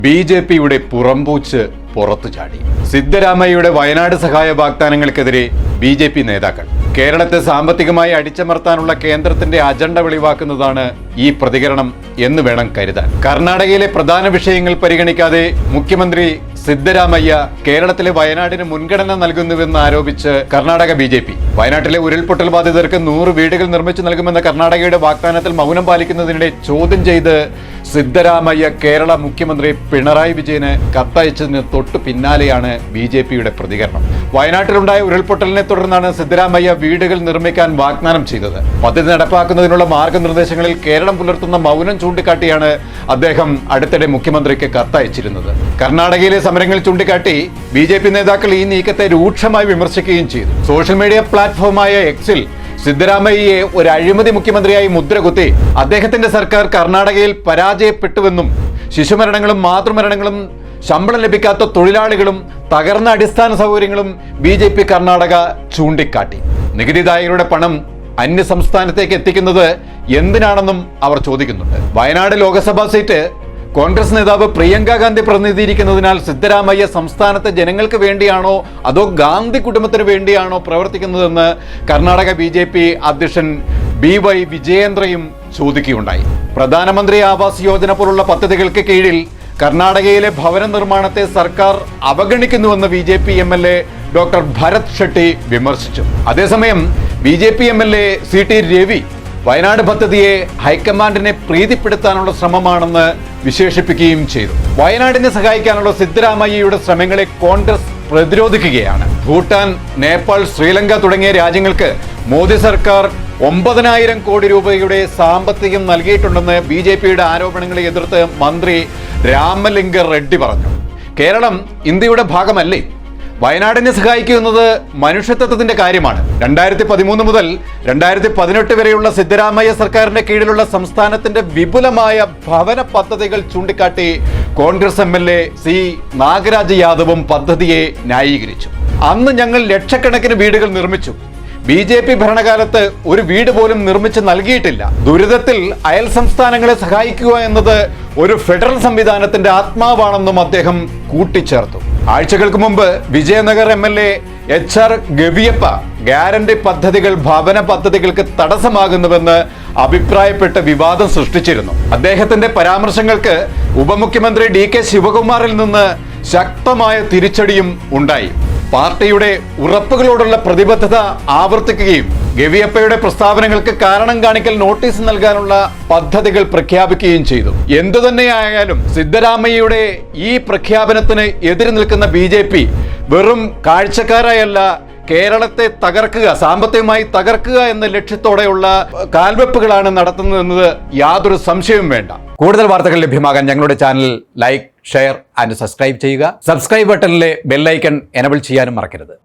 ബി.ജെ.പിയുടെ പുറംപൂച്ച് പുറത്തു ചാടി. സിദ്ധരാമയ്യയുടെ വയനാട് സഹായ വാഗ്ദാനങ്ങൾക്കെതിരെ ബി.ജെ.പി നേതാക്കൾ കേരളത്തെ സാമ്പത്തികമായി അടിച്ചമർത്താനുള്ള കേന്ദ്രത്തിന്റെ അജണ്ട വെളിവാക്കുന്നതാണ് ഈ പ്രതികരണം എന്ന് വേണം കരുതാൻ. കർണാടകയിലെ പ്രധാന വിഷയങ്ങൾ പരിഗണിക്കാതെ മുഖ്യമന്ത്രി സിദ്ധരാമയ്യ കേരളത്തിലെ വയനാടിന് മുൻഗണന നൽകുന്നുവെന്ന് ആരോപിച്ച് കർണാടക ബി.ജെ.പി വയനാട്ടിലെ ഉരുൾപൊട്ടൽ ബാധിതർക്ക് 100 വീടുകൾ നിർമ്മിച്ചു നൽകുമെന്ന കർണാടകയുടെ വാഗ്ദാനത്തിൽ മൗനം പാലിക്കുന്നതിനിടെ ചോദ്യം ചെയ്ത് സിദ്ധരാമയ്യ കേരള മുഖ്യമന്ത്രി പിണറായി വിജയന് കത്തയച്ചതിന് തൊട്ടു പിന്നാലെയാണ് ബി.ജെ.പിയുടെ പ്രതികരണം. വയനാട്ടിലുണ്ടായ ഉരുൾപൊട്ടലിനെ തുടർന്നാണ് സിദ്ധരാമയ്യ വീടുകൾ നിർമ്മിക്കാൻ വാഗ്ദാനം ചെയ്തത്. പദ്ധതി നടപ്പാക്കുന്നതിനുള്ള മാർഗനിർദ്ദേശങ്ങളിൽ കേരളം പുലർത്തുന്ന മൗനം ചൂണ്ടിക്കാട്ടിയാണ് അദ്ദേഹം അടുത്തിടെ മുഖ്യമന്ത്രിക്ക് കത്തയച്ചിരുന്നത്. കർണാടകയിലെ സമരങ്ങൾ ചൂണ്ടിക്കാട്ടി ബി.ജെ.പി നേതാക്കൾ ഈ നീക്കത്തെ രൂക്ഷമായി വിമർശിക്കുകയും ചെയ്തു. സോഷ്യൽ മീഡിയ പ്ലാറ്റ്ഫോമായ എക്സിൽ സിദ്ധരാമയ്യയെ ഒരു അഴിമതി മുഖ്യമന്ത്രിയായി മുദ്രകുത്തി അദ്ദേഹത്തിന്റെ സർക്കാർ കർണാടകയിൽ പരാജയപ്പെട്ടുവെന്നും ശിശുമരണങ്ങളും മാതൃമരണങ്ങളും ശമ്പളം ലഭിക്കാത്ത തൊഴിലാളികളും തകർന്ന അടിസ്ഥാന സൗകര്യങ്ങളും ബി.ജെ.പി കർണാടക ചൂണ്ടിക്കാട്ടി. നികുതിദായകരുടെ പണം അന്യ സംസ്ഥാനത്തേക്ക് എത്തിക്കുന്നത് എന്തിനാണെന്നും അവർ ചോദിക്കുന്നുണ്ട്. വയനാട് ലോക്സഭാ സീറ്റ് കോൺഗ്രസ് നേതാവ് പ്രിയങ്ക ഗാന്ധി പ്രതിനിധീകരിക്കുന്നതിനാൽ സിദ്ധരാമയ്യ സംസ്ഥാനത്തെ ജനങ്ങൾക്ക് വേണ്ടിയാണോ അതോ ഗാന്ധി കുടുംബത്തിന് വേണ്ടിയാണോ പ്രവർത്തിക്കുന്നതെന്ന് കർണാടക ബി.ജെ.പി അധ്യക്ഷൻ ബി.വൈ വിജയേന്ദ്രയും ചോദിക്കുകയുണ്ടായി. പ്രധാനമന്ത്രി ആവാസ് യോജന പോലുള്ള പദ്ധതികൾക്ക് കീഴിൽ കർണാടകയിലെ ഭവന നിർമ്മാണത്തെ സർക്കാർ അവഗണിക്കുന്നുവെന്ന് BJP MLA doctor Bharath Shetty വിമർശിച്ചു. അതേസമയം BJP MLA CT. Ravi Wayanad പദ്ധതിയെ ഹൈക്കമാൻഡിനെ പ്രീതിപ്പെടുത്താനുള്ള ശ്രമമാണെന്ന് വിശേഷിപ്പിക്കുകയും ചെയ്തു. വയനാടിനെ സഹായിക്കാനുള്ള സിദ്ധരാമയ്യയുടെ ശ്രമങ്ങളെ കോൺഗ്രസ് പ്രതിരോധിക്കുകയാണ്. ഭൂട്ടാൻ, നേപ്പാൾ, ശ്രീലങ്ക തുടങ്ങിയ രാജ്യങ്ങൾക്ക് മോദി സർക്കാർ 9,000 കോടി രൂപയുടെ സാമ്പത്തികം നൽകിയിട്ടുണ്ടെന്ന് ബി.ജെ.പിയുടെ ആരോപണങ്ങളെ എതിർത്ത് മന്ത്രി രാമലിംഗ റെഡ്ഡി പറഞ്ഞു. കേരളം ഇന്ത്യയുടെ ഭാഗമല്ലേ? വയനാടിനെ സഹായിക്കുന്നത് മനുഷ്യത്വത്തിന്റെ കാര്യമാണ്. 2013 മുതൽ 2018 വരെയുള്ള സിദ്ധരാമയ്യ സർക്കാരിന്റെ കീഴിലുള്ള സംസ്ഥാനത്തിന്റെ വിപുലമായ ഭവന പദ്ധതികൾ ചൂണ്ടിക്കാട്ടി കോൺഗ്രസ് എം.എൽ.എ സി നാഗരാജ് യാദവും പദ്ധതിയെ ന്യായീകരിച്ചു. അന്ന് ഞങ്ങൾ ലക്ഷക്കണക്കിന് വീടുകൾ നിർമ്മിച്ചു. ബി.ജെ.പി ഭരണകാലത്ത് ഒരു വീട് പോലും നിർമ്മിച്ച് നൽകിയിട്ടില്ല. ദുരിതത്തിൽ അയൽ സംസ്ഥാനങ്ങളെ സഹായിക്കുക എന്നത് ഒരു ഫെഡറൽ സംവിധാനത്തിന്റെ ആത്മാവാണെന്നും അദ്ദേഹം കൂട്ടിച്ചേർത്തു. ആഴ്ചകൾക്ക് മുമ്പ് വിജയനഗർ എം.എൽ.എ HR ഗവിയപ്പ ഗ്യാരണ്ടി പദ്ധതികൾ ഭവന പദ്ധതികൾക്ക് തടസ്സമാകുന്നുവെന്ന് അഭിപ്രായപ്പെട്ട് വിവാദം സൃഷ്ടിച്ചിരുന്നു. അദ്ദേഹത്തിന്റെ പരാമർശങ്ങൾക്ക് ഉപമുഖ്യമന്ത്രി D.K. ശിവകുമാറിൽ നിന്ന് ശക്തമായ തിരിച്ചടിയും ഉണ്ടായി. പാർട്ടിയുടെ ഉറപ്പുകളോടുള്ള പ്രതിബദ്ധത ആവർത്തിക്കുകയും ഗവിയപ്പയുടെ പ്രസ്താവനകൾക്ക് കാരണം കാണിക്കൽ നോട്ടീസ് നൽകാനുള്ള പദ്ധതികൾ പ്രഖ്യാപിക്കുകയും ചെയ്തു. എന്തുതന്നെയായാലും സിദ്ധരാമയ്യയുടെ ഈ പ്രഖ്യാപനത്തിന് എതിര് നിൽക്കുന്ന ബി.ജെ.പി വെറും കാഴ്ചക്കാരായല്ല, കേരളത്തെ തകർക്കുക, സാമ്പത്തികമായി തകർക്കുക എന്ന ലക്ഷ്യത്തോടെയുള്ള കാൽവെപ്പുകളാണ് നടത്തുന്നതെന്നത് യാതൊരു സംശയവും വേണ്ട. കൂടുതൽ വാർത്തകൾ ലഭ്യമാകാൻ ഞങ്ങളുടെ channel like, share and subscribe ചെയ്യുക. സബ്സ്ക്രൈബ് ബട്ടണിലെ ബെൽ ഐക്കൺ എനബിൾ ചെയ്യാനും മറക്കരുത്.